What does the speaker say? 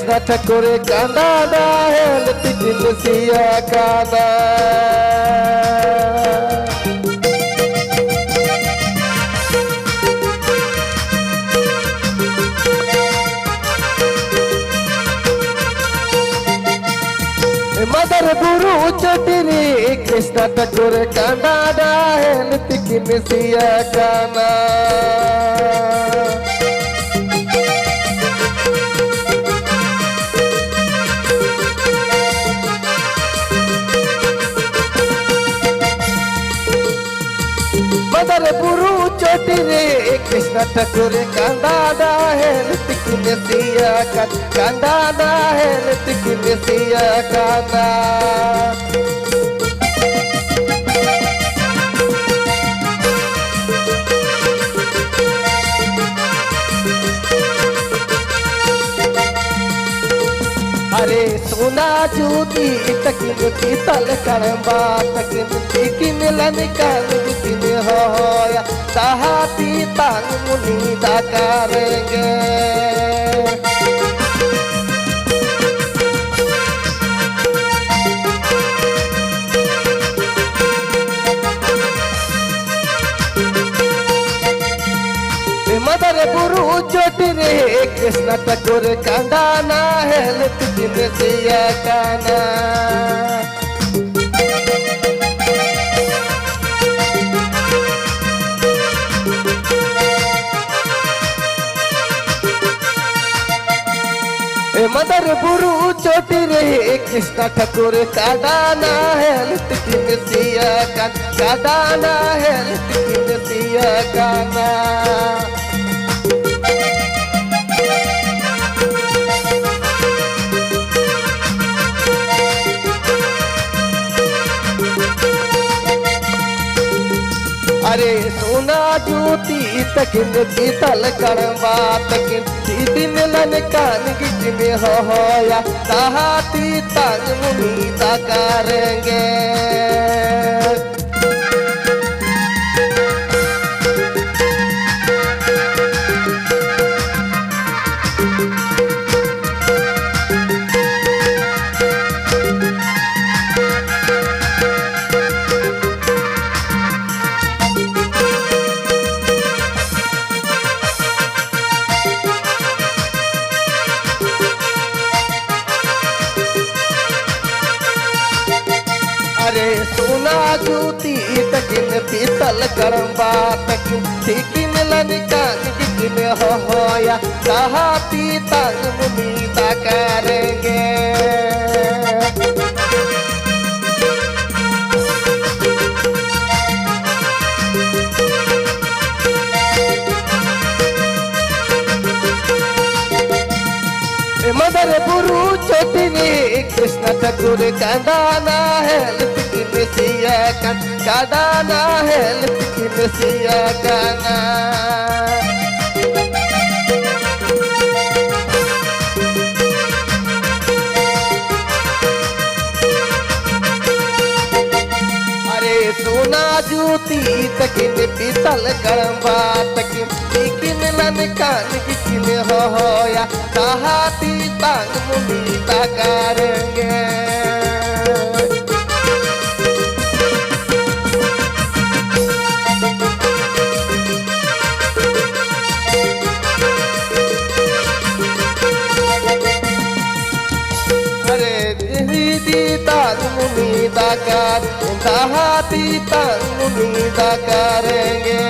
कृष्ण ठाकुर कांदा है तिकिन सिया कांदा मदर गुरु चटनी कृष्ण ठाकुर कांदा है तिकिन सिया कांदा मदर गुरु चटनी कृष्ण ठाकुर कांदा है तिकिन सिया कांदा है तिकिन सिया कांदा अरे सोना जूती तकिन पीतल करवा तकिन की मिलन कान बिकिन होया ताहाती तान मुनि दा करेंगे मदर गुरु चोटरे कृष्ण ठाकुर कांदा है तिकिन सिया काना मदर गुरु चोटरे कृष्ण ठाकुर कांदा है तिकिन सिया कांदा है तिकिन सिया काना अरे सोना जूती तकिन पीतल करवा तकिन सीधी मिलन कान गिज में होया ताहाती तान मुनि दा करेंगे अरे सोना जूती तकिन पीतल करवा तकिन ठीक मिलन कान गिज में होया ताहाती तान मुनि दा करेंगे मदर गुरु चटनी कृष्ण ठाकुर कांदा है तिकिन सिया कांदा है तिकिन सिया काना अरे सोना जूती तकिन पीतल करवा तकिन ठीक मिलन कान गिज में होया ताहाती तान मुनि दा करेंगे अरे दीदी तान मुनि दा कर ताहाती तान मुनि दा करेंगे